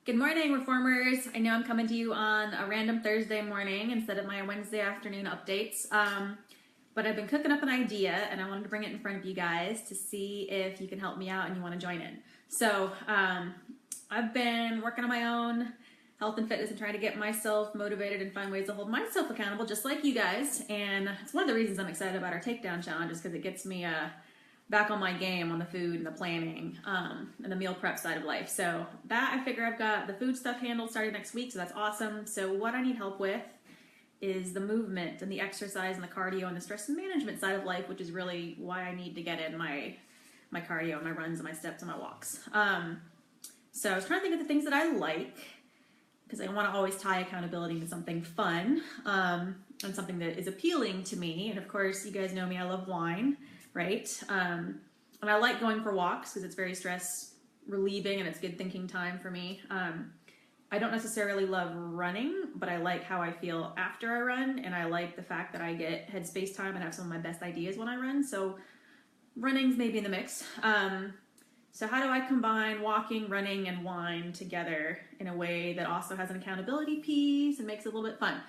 Good morning, reformers. I know I'm coming to you on a random Thursday morning instead of my Wednesday afternoon updates. But I've been cooking up an idea and I wanted to bring it in front of you guys to see if you can help me out and you want to join in. I've been working on my own health and fitness and trying to get myself motivated and find ways to hold myself accountable just like you guys. And it's one of the reasons I'm excited about our takedown challenge is because it gets me back on my game on the food and the planning and the meal prep side of life. So that I figure I've got the food stuff handled starting next week, so that's awesome. So what I need help with is the movement and the exercise and the cardio and the stress management side of life, which is really why I need to get in my cardio and my runs and my steps and my walks. So I was trying to think of the things that I like because I want to always tie accountability to something fun and something that is appealing to me. And of course, you guys know me, I love wine, right? And I like going for walks because it's very stress relieving and it's good thinking time for me. I don't necessarily love running, but I like how I feel after I run, and I like the fact that I get headspace time and have some of my best ideas when I run. So running's maybe in the mix. So how do I combine walking, running, and wine together in a way that also has an accountability piece and makes it a little bit fun?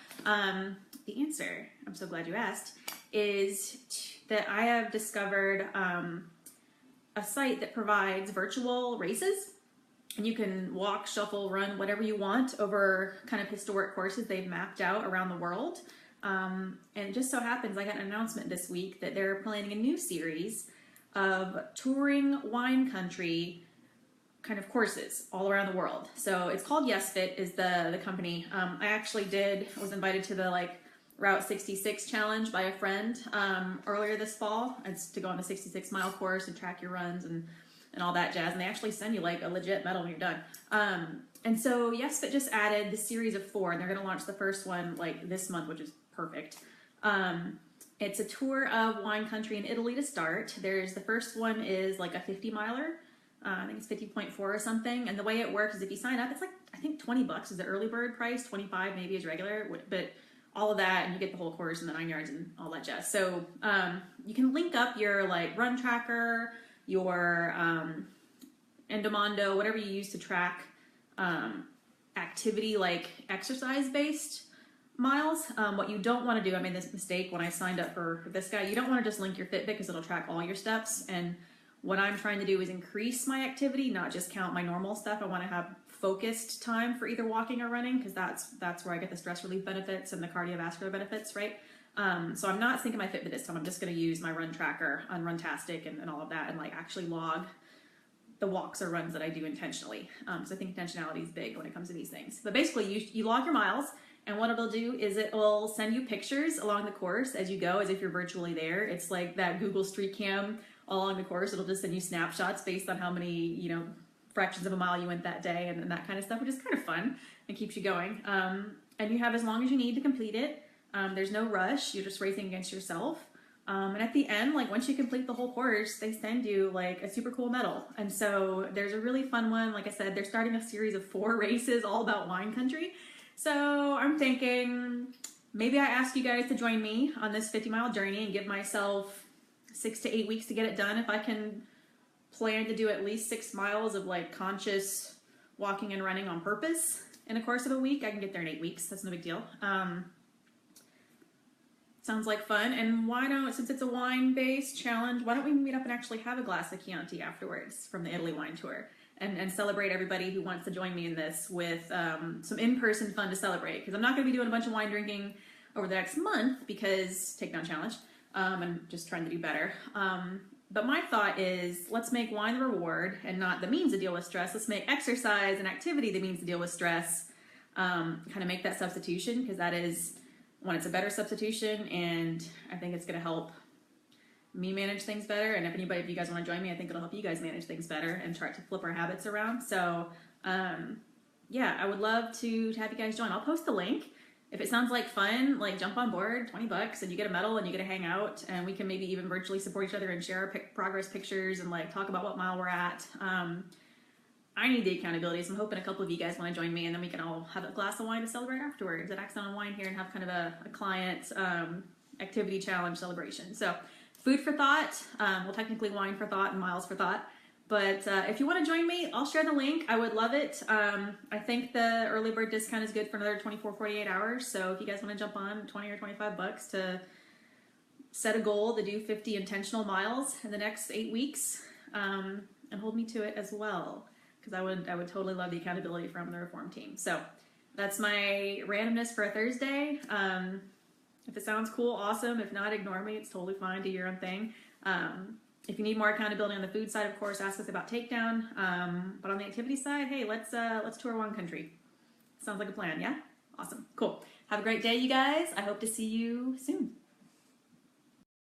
The answer, I'm so glad you asked, is that I have discovered a site that provides virtual races. And you can walk, shuffle, run, whatever you want over kind of historic courses they've mapped out around the world. And it just so happens I got an announcement this week that they're planning a new series of touring wine country kind of courses all around the world. So it's called YesFit is the company. I was invited to the Route 66 challenge by a friend earlier this fall. It's to go on a 66-mile course and track your runs and all that jazz. And they actually send you a legit medal when you're done. And so YesFit just added the series of 4, and they're going to launch the first one this month, which is perfect. It's a tour of wine country in Italy to start. The first one is a 50-miler. I think it's 50.4 or something. And the way it works is if you sign up, it's I think $20 is the early bird price, 25 maybe is regular, but all of that, and you get the whole course and the 9 yards and all that jazz. So you can link up your run tracker, your Endomondo, whatever you use to track activity exercise-based miles. What you don't want to do, I made this mistake when I signed up for this guy, you don't want to just link your Fitbit because it'll track all your steps. And what I'm trying to do is increase my activity, not just count my normal stuff. I want to have focused time for either walking or running because that's where I get the stress relief benefits and the cardiovascular benefits, right? So I'm not syncing my Fitbit this time. I'm just going to use my run tracker on Runtastic and all of that and actually log the walks or runs that I do intentionally. So I think intentionality is big when it comes to these things. But basically you log your miles, and what it'll do is it will send you pictures along the course as you go, as if you're virtually there. It's like that Google Street Cam along the course. It'll just send you snapshots based on how many, fractions of a mile you went that day and that kind of stuff, which is kind of fun and keeps you going. And you have as long as you need to complete it. There's no rush. You're just racing against yourself. And at the end, once you complete the whole course, they send you a super cool medal. And so there's a really fun one. Like I said, they're starting a series of 4 races all about wine country. So I'm thinking maybe I ask you guys to join me on this 50-mile journey and give myself 6 to 8 weeks to get it done. If I can plan to do at least 6 miles of conscious walking and running on purpose in a course of a week, I can get there in 8 weeks. That's no big deal. Sounds like fun. And why don't, since it's a wine-based challenge, why don't we meet up and actually have a glass of Chianti afterwards from the Italy wine tour and celebrate everybody who wants to join me in this with some in-person fun to celebrate. Because I'm not going to be doing a bunch of wine drinking over the next month because takedown challenge. I'm just trying to do better. But my thought is let's make wine the reward and not the means to deal with stress. Let's make exercise and activity the means to deal with stress. Kind of make that substitution because that is, one, it's a better substitution, and I think it's going to help me manage things better. And if you guys want to join me, I think it'll help you guys manage things better and try to flip our habits around. So yeah, I would love to have you guys join. I'll post the link. If it sounds like fun, jump on board, $20, and you get a medal and you get to hang out, and we can maybe even virtually support each other and share our progress pictures and talk about what mile we're at. I need the accountability, so I'm hoping a couple of you guys want to join me, and then we can all have a glass of wine to celebrate afterwards at Accidental Wine here and have kind of a client activity challenge celebration. So food for thought. Well, technically wine for thought and miles for thought. But if you want to join me, I'll share the link. I would love it. I think the early bird discount is good for another 24, 48 hours. So if you guys want to jump on, 20 or 25 bucks to set a goal to do 50 intentional miles in the next 8 weeks, and hold me to it as well, because I would totally love the accountability from the Reform team. So that's my randomness for a Thursday. If it sounds cool, awesome. If not, ignore me. It's totally fine. Do your own thing. If you need more accountability on the food side, of course, ask us about Takedown. But on the activity side, hey, let's tour one country. Sounds like a plan, yeah? Awesome. Cool. Have a great day, you guys. I hope to see you soon.